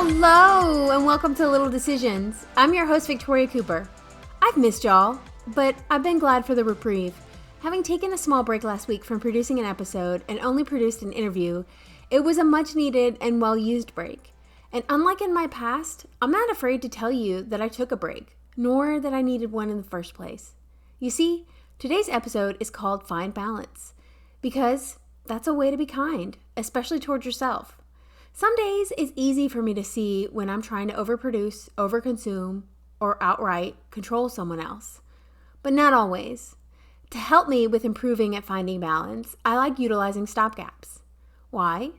Hello, and welcome to Little Decisions. I'm your host, Victoria Cooper. I've missed y'all, but I've been glad for the reprieve. Having taken a small break last week from producing an episode and only produced an interview, it was a much-needed and well-used break. And unlike in my past, I'm not afraid to tell you that I took a break, nor that I needed one in the first place. You see, today's episode is called Find Balance, because that's a way to be kind, especially towards yourself. Some days it's easy for me to see when I'm trying to overproduce, overconsume, or outright control someone else. But not always. To help me with improving at finding balance, I like utilizing stopgaps. Why?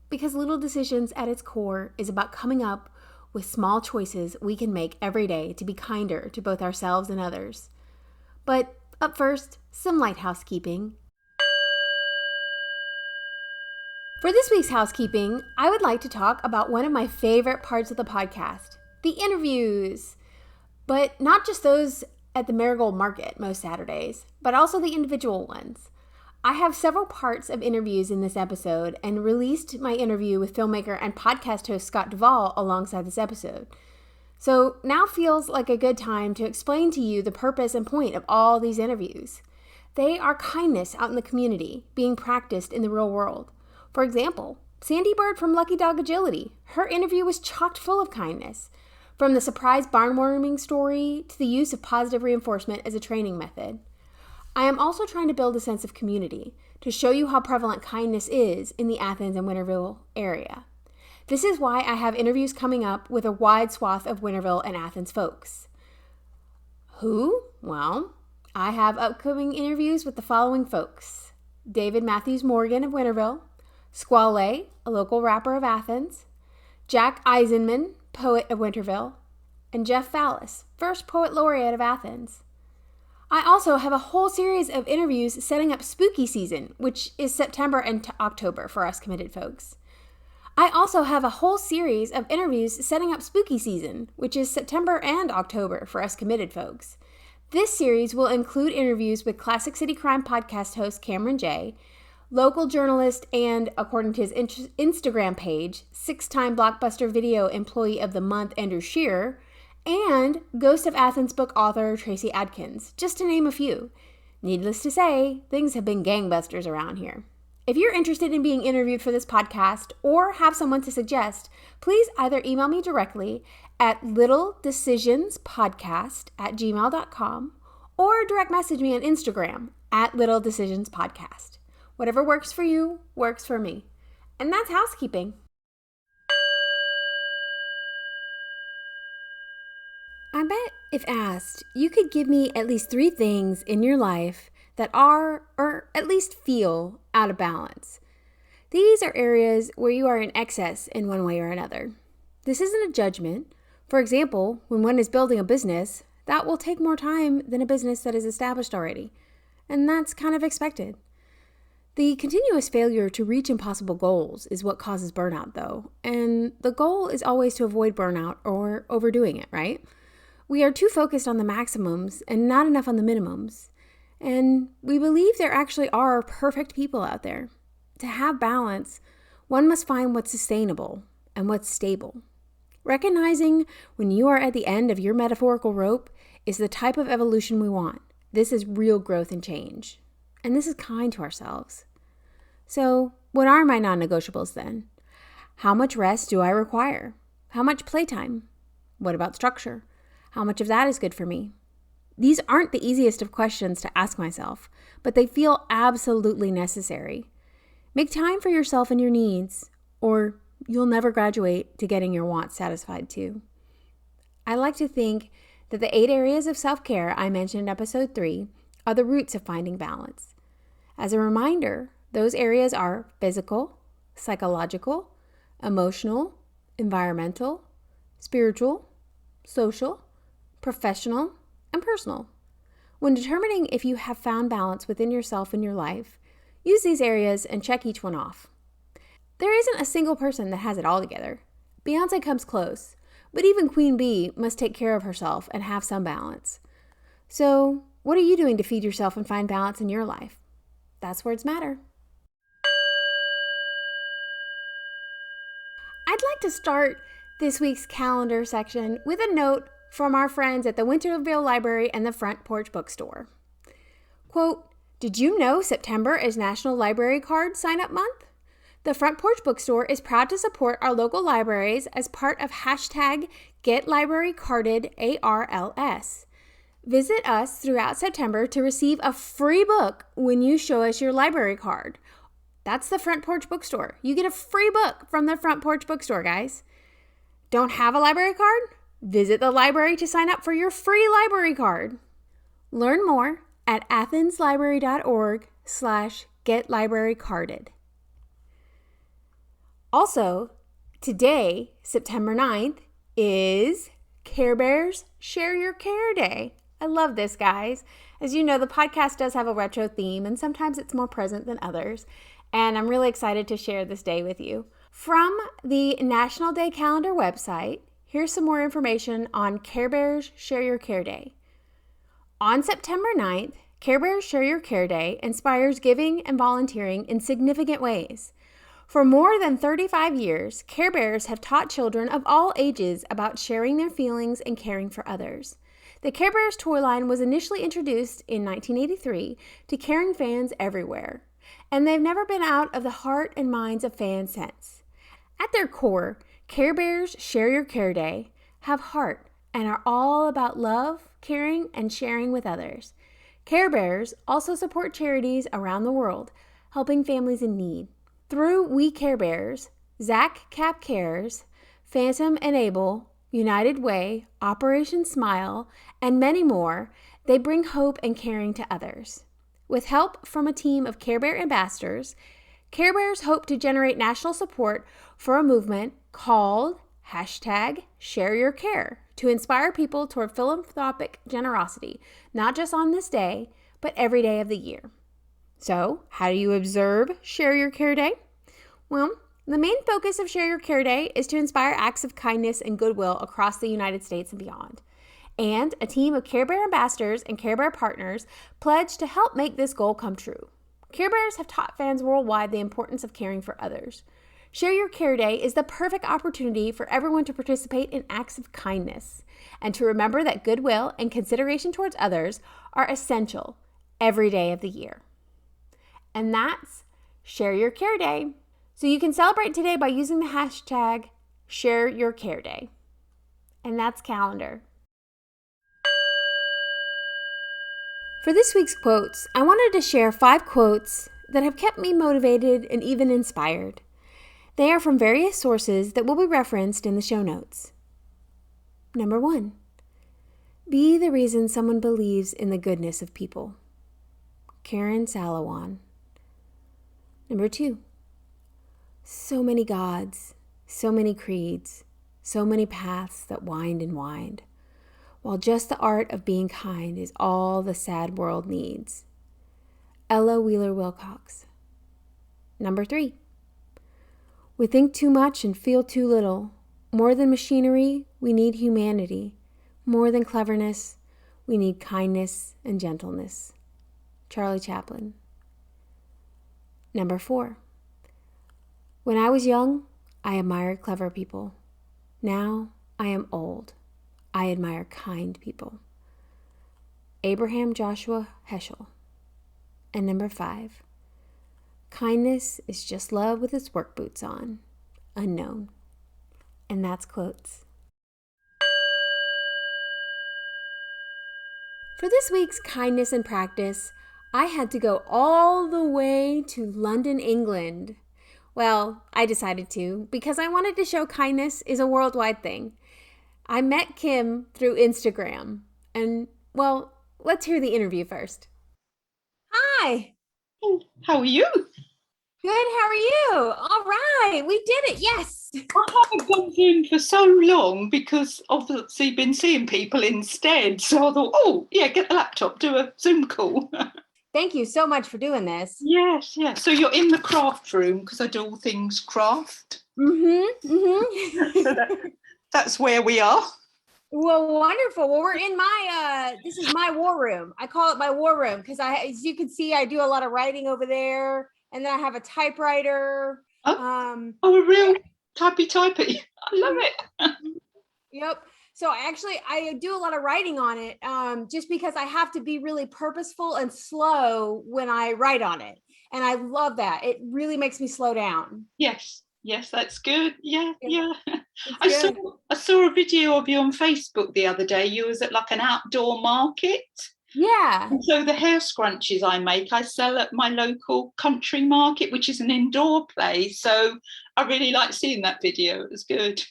Because Little Decisions at its core is about coming up with small choices we can make every day to be kinder to both ourselves and others. But up first, some light housekeeping. For this week's housekeeping, I would like to talk about one of my favorite parts of the podcast, the interviews. But not just those at the Marigold Market most Saturdays, but also the individual ones. I have several parts of interviews in this episode and released my interview with filmmaker and podcast host Scott Duvall alongside this episode. So now feels like a good time to explain to you the purpose and point of all these interviews. They are kindness out in the community, being practiced in the real world. For example, Sandy Bird from Lucky Dog Agility, her interview was chock full of kindness. From the surprise barnwarming story to the use of positive reinforcement as a training method. I am also trying to build a sense of community to show you how prevalent kindness is in the Athens and Winterville area. This is why I have interviews coming up with a wide swath of Winterville and Athens folks. Who? Well, I have upcoming interviews with the following folks. David Mathews-Morgan of Winterville, Squalle, a local rapper of Athens, Jack Eisenman, poet of Winterville, and Jeff Fallis, first poet laureate of Athens. I also have a whole series of interviews setting up spooky season, which is September and October for us committed folks. I also have a whole series of interviews setting up spooky season, which is September and October for us committed folks. This series will include interviews with Classic City Crime podcast host Cameron J., local journalist and, according to his Instagram page, 6-time Blockbuster Video Employee of the Month Andrew Shearer, and Ghost of Athens book author Tracy Adkins, just to name a few. Needless to say, things have been gangbusters around here. If you're interested in being interviewed for this podcast or have someone to suggest, please either email me directly at littledecisionspodcast@gmail.com or direct message me on Instagram at littledecisionspodcast. Whatever works for you, works for me. And that's housekeeping. I bet if asked, you could give me at least 3 things in your life that are, or at least feel, out of balance. These are areas where you are in excess in one way or another. This isn't a judgment. For example, when one is building a business, that will take more time than a business that is established already. And that's kind of expected. The continuous failure to reach impossible goals is what causes burnout, though, and the goal is always to avoid burnout or overdoing it, right? We are too focused on the maximums and not enough on the minimums, and we believe there actually are perfect people out there. To have balance, one must find what's sustainable and what's stable. Recognizing when you are at the end of your metaphorical rope is the type of evolution we want. This is real growth and change, and this is kind to ourselves. So, what are my non-negotiables then? How much rest do I require? How much playtime? What about structure? How much of that is good for me? These aren't the easiest of questions to ask myself, but they feel absolutely necessary. Make time for yourself and your needs, or you'll never graduate to getting your wants satisfied too. I like to think that the 8 areas of self-care I mentioned in episode 3 are the roots of finding balance. As a reminder, those areas are physical, psychological, emotional, environmental, spiritual, social, professional, and personal. When determining if you have found balance within yourself and your life, use these areas and check each one off. There isn't a single person that has it all together. Beyonce comes close, but even Queen Bee must take care of herself and have some balance. So, what are you doing to feed yourself and find balance in your life? That's words matter. I'd like to start this week's calendar section with a note from our friends at the Winterville Library and the Front Porch Bookstore. Quote, "Did you know September is National Library Card Sign-Up Month? The Front Porch Bookstore is proud to support our local libraries as part of hashtag GetLibraryCarded ARLS. Visit us throughout September to receive a free book when you show us your library card. That's the Front Porch Bookstore. You get a free book from the Front Porch Bookstore, guys. Don't have a library card? Visit the library to sign up for your free library card. Learn more at athenslibrary.org/getlibrarycarded. Also, today, September 9th, is Care Bears Share Your Care Day. I love this, guys. As you know, the podcast does have a retro theme, and sometimes it's more present than others. And I'm really excited to share this day with you. From the National Day Calendar website, here's some more information on Care Bears Share Your Care Day. On September 9th, Care Bears Share Your Care Day inspires giving and volunteering in significant ways. For more than 35 years, Care Bears have taught children of all ages about sharing their feelings and caring for others. The Care Bears toy line was initially introduced in 1983 to caring fans everywhere, and they've never been out of the heart and minds of fans since. At their core, Care Bears Share Your Care Day have heart and are all about love, caring, and sharing with others. Care Bears also support charities around the world, helping families in need. Through We Care Bears, Zach Cap Cares, Phantom and Able, United Way, Operation Smile, and many more, they bring hope and caring to others. With help from a team of Care Bear ambassadors, Care Bears hope to generate national support for a movement called hashtag Share Your Care to inspire people toward philanthropic generosity, not just on this day, but every day of the year. So, how do you observe Share Your Care Day? Well, the main focus of Share Your Care Day is to inspire acts of kindness and goodwill across the United States and beyond. And a team of Care Bear ambassadors and Care Bear partners pledge to help make this goal come true. Care Bears have taught fans worldwide the importance of caring for others. Share Your Care Day is the perfect opportunity for everyone to participate in acts of kindness and to remember that goodwill and consideration towards others are essential every day of the year. And that's Share Your Care Day. So you can celebrate today by using the hashtag Share Your Care Day. And that's calendar. For this week's quotes, I wanted to share 5 quotes that have kept me motivated and even inspired. They are from various sources that will be referenced in the show notes. Number 1, be the reason someone believes in the goodness of people. Karen Salawan. Number 2, so many gods, so many creeds, so many paths that wind and wind, while just the art of being kind is all the sad world needs. Ella Wheeler Wilcox. Number 3, we think too much and feel too little. More than machinery, we need humanity. More than cleverness, we need kindness and gentleness. Charlie Chaplin. Number 4, when I was young, I admired clever people. Now I am old. I admire kind people. Abraham Joshua Heschel. And number 5, kindness is just love with its work boots on. Unknown. And that's quotes. For this week's kindness and practice, I had to go all the way to London, England. Well, I decided to because I wanted to show kindness is a worldwide thing. I met Kim through Instagram. And, well, let's hear the interview first. Hi. How are you? Good, how are you? All right, we did it, yes. I haven't gone Zoom for so long because obviously been seeing people instead. So I thought, oh, yeah, get the laptop, do a Zoom call. Thank you so much for doing this. Yes. So you're in the craft room because I do all things craft. So that's where we are. Well, wonderful. Well, we're in my, this is my war room. I call it my war room because as you can see, I do a lot of writing over there. And then I have a typewriter. A real typey. I love it. Yep. So I do a lot of writing on it, just because I have to be really purposeful and slow when I write on it. And I love that. It really makes me slow down. Yes, that's good. Yeah. It's I saw good. I saw a video of you on Facebook the other day. You was at like an outdoor market. Yeah. And so the hair scrunchies I make, I sell at my local country market, which is an indoor place. So I really like seeing that video. It was good.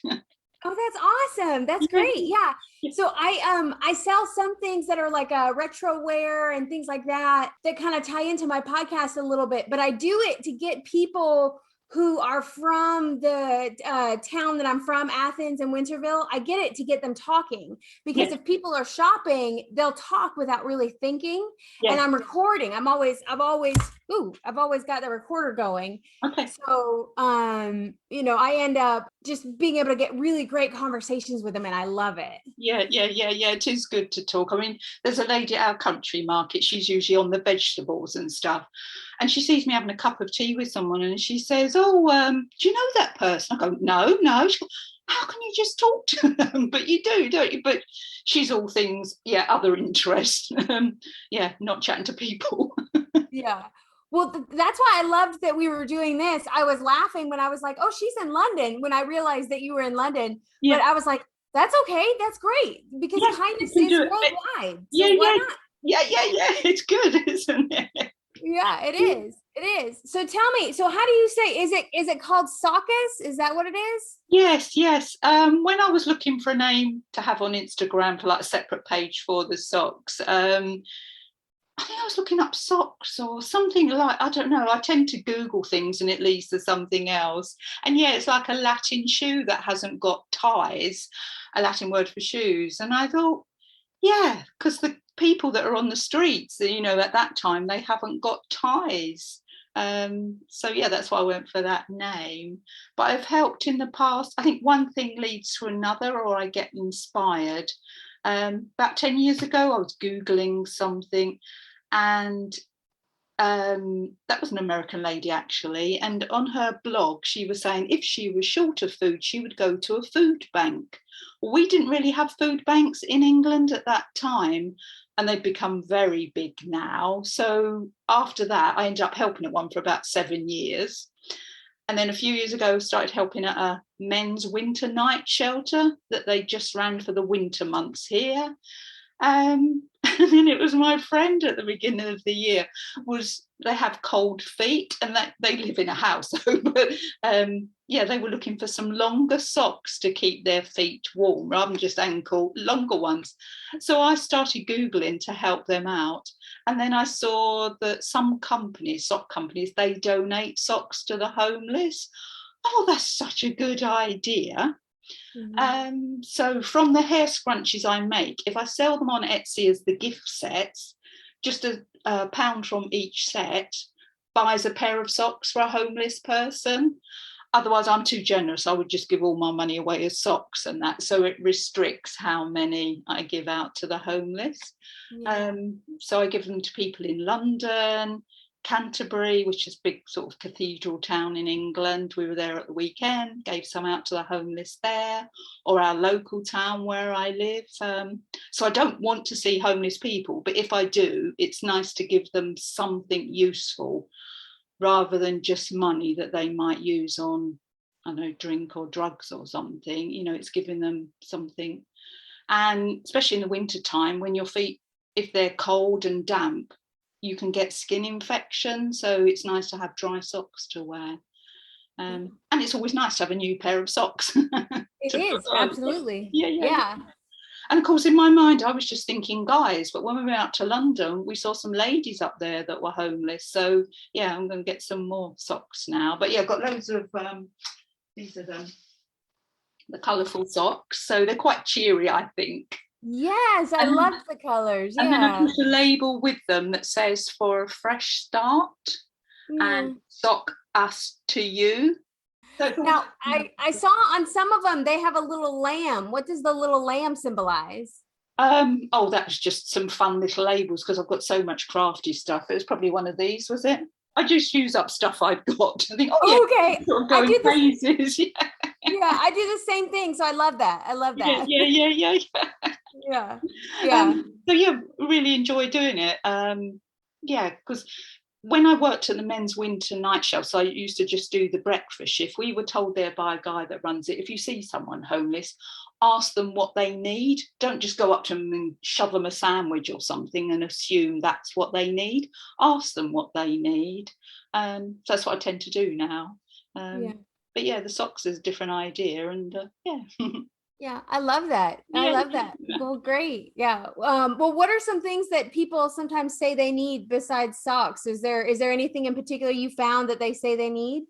Oh, that's awesome. That's great. Yeah. So I sell some things that are like retro wear and things like that kind of tie into my podcast a little bit, but I do it to get people who are from the town that I'm from, Athens and Winterville. I get it to get them talking, because if people are shopping, they'll talk without really thinking. And I'm recording. I've always got the recorder going. Okay. So, I end up just being able to get really great conversations with them, and I love it. Yeah. It is good to talk. I mean, there's a lady at our country market. She's usually on the vegetables and stuff. And she sees me having a cup of tea with someone and she says, oh, do you know that person? I go, no. She goes, how can you just talk to them? But you do, don't you? But she's all things, other interests. Not chatting to people. Yeah. Well, that's why I loved that we were doing this. I was laughing when I was like, oh, she's in London, when I realized that you were in London. Yeah. But I was like, that's okay. That's great, because kindness is worldwide. So why not? Yeah. It's good, isn't it? Yeah, it is. It is. So tell me, so how do you say, is it called Soccus? Is that what it is? Yes. When I was looking for a name to have on Instagram for like a separate page for the socks, I think I was looking up socks or something like, I don't know. I tend to Google things and it leads to something else. And it's like a Latin shoe that hasn't got ties, a Latin word for shoes. And I thought, because the people that are on the streets, at that time, they haven't got ties. That's why I went for that name. But I've helped in the past. I think one thing leads to another, or I get inspired. About 10 years ago, I was Googling something, and that was an American lady actually, and on her blog she was saying if she was short of food she would go to a food bank. We didn't really have food banks in England at that time, and they've become very big now. So after that I ended up helping at one for about 7 years, and then a few years ago started helping at a men's winter night shelter that they just ran for the winter months here. And then it was my friend at the beginning of the year, they have cold feet and they live in a house. But they were looking for some longer socks to keep their feet warm rather than just ankle, longer ones. So I started Googling to help them out. And then I saw that some companies, sock companies, they donate socks to the homeless. Oh, that's such a good idea. Mm-hmm. So from the hair scrunchies I make, if I sell them on Etsy as the gift sets, just a pound from each set buys a pair of socks for a homeless person. Otherwise I'm too generous. I would just give all my money away as socks and that. So it restricts how many I give out to the homeless. Yeah. So I give them to people in London, Canterbury, which is a big sort of cathedral town in England. We were there at the weekend, gave some out to the homeless there, or our local town where I live. So I don't want to see homeless people, but if I do, it's nice to give them something useful rather than just money that they might use on, I don't know, drink or drugs or something. It's giving them something. And especially in the winter time, when your feet, if they're cold and damp, you can get skin infection, so it's nice to have dry socks to wear. And it's always nice to have a new pair of socks. It is, absolutely. Yeah. And of course, in my mind, I was just thinking guys, but when we went out to London, we saw some ladies up there that were homeless. So I'm going to get some more socks now. But I've got loads of, these are the colourful socks. So they're quite cheery, I think. Yes, I love the colors. And then I put a label with them that says for a fresh start and sock us to you. So now I saw on some of them they have a little lamb. What does the little lamb symbolize? That's just some fun little labels because I've got so much crafty stuff. It was probably one of these, was it? I just use up stuff I've got. I think, okay. I do phases. Yeah, I do the same thing. So I love that. I love that. Yeah. Yeah. So yeah, really enjoy doing it. Yeah, because when I worked at the men's winter night shelf, so I used to just do the breakfast shift. We were told there by a guy that runs it, if you see someone homeless, ask them what they need. Don't just go up to them and shove them a sandwich or something and assume that's what they need. Ask them what they need. So that's what I tend to do now. But yeah, the socks is a different idea, and yeah. Yeah, I love that. I love that. Well, great. Yeah. Well, what are some things that people sometimes say they need besides socks? Is there anything in particular you found that they say they need?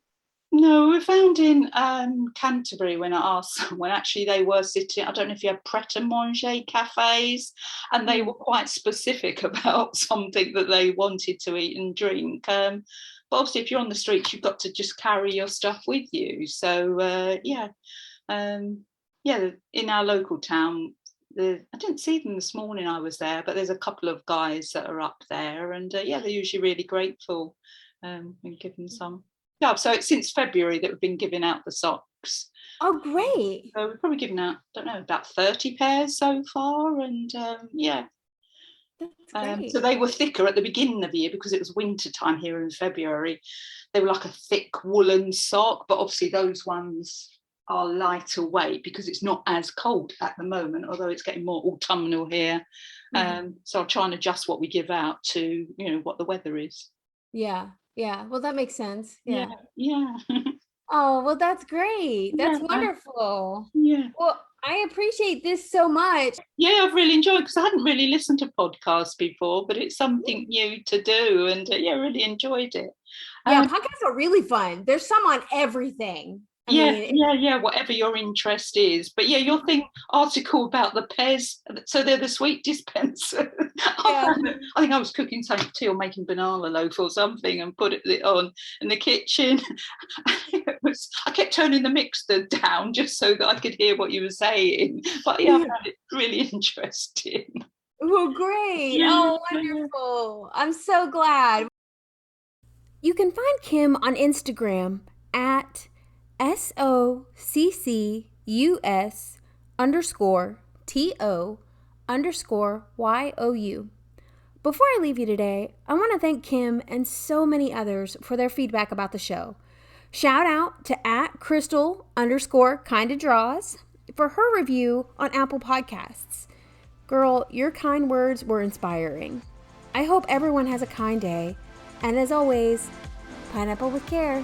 No, we found in Canterbury, when I asked someone, actually they were sitting, I don't know if you have pret-a-manger cafes, and they were quite specific about something that they wanted to eat and drink. But obviously if you're on the streets, you've got to just carry your stuff with you. So in our local town, I didn't see them this morning I was there, but there's a couple of guys that are up there, and they're usually really grateful and give them some. Yeah, so it's since February that we've been giving out the socks. Oh, great. So we've probably given out, I don't know, about 30 pairs so far, and That's great. so they were thicker at the beginning of the year because it was winter time here in February. They were like a thick woolen sock, but obviously those ones are lighter weight because it's not as cold at the moment, although it's getting more autumnal here. So I'll try and adjust what we give out to, what the weather is. Yeah. Well, that makes sense. Yeah. Oh, well, that's great. That's wonderful. Yeah. Well, I appreciate this so much. Yeah, I've really enjoyed, because I hadn't really listened to podcasts before, but it's something new to do, and really enjoyed it. Yeah, podcasts are really fun. There's some on everything. Whatever your interest is. But your article about the pears, so they're the sweet dispenser. I think I was cooking some tea or making banana loaf or something and put it on in the kitchen. I kept turning the mixer down just so that I could hear what you were saying. But I found it really interesting. Oh, great. Oh, wonderful. I'm so glad. You can find Kim on Instagram at SOCCUS_TO_YOU. Before I leave you today, I want to thank Kim and so many others for their feedback about the show. Shout out to @Crystal_kindadraws for her review on Apple Podcasts. Girl, your kind words were inspiring. I hope everyone has a kind day. And as always, pineapple with care.